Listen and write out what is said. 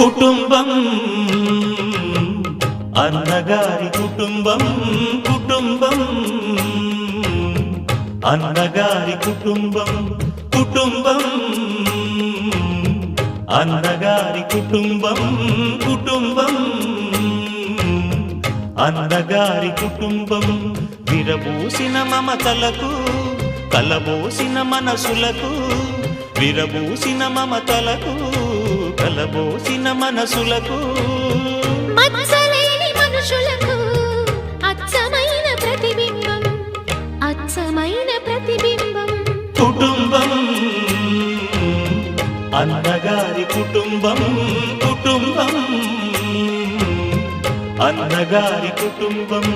కుటుంబం అన్నగారి కుటుంబం కుటుంబం అన్నగారి కుటుంబం కుటుంబం అన్నగారి కుటుంబం కుటుంబం అన్నగారి కుటుంబం విరబూసిన మమతలకు కలబోసిన మనసులకు విరబూసిన మమతలకు కలబోసిన మనసులకు మచ్చలేని మనుషులకు అచ్చమైన ప్రతిబింబం అచ్చమైన ప్రతిబింబం కుటుంబం అన్నగారి కుటుంబం కుటుంబం అన్నగారి కుటుంబం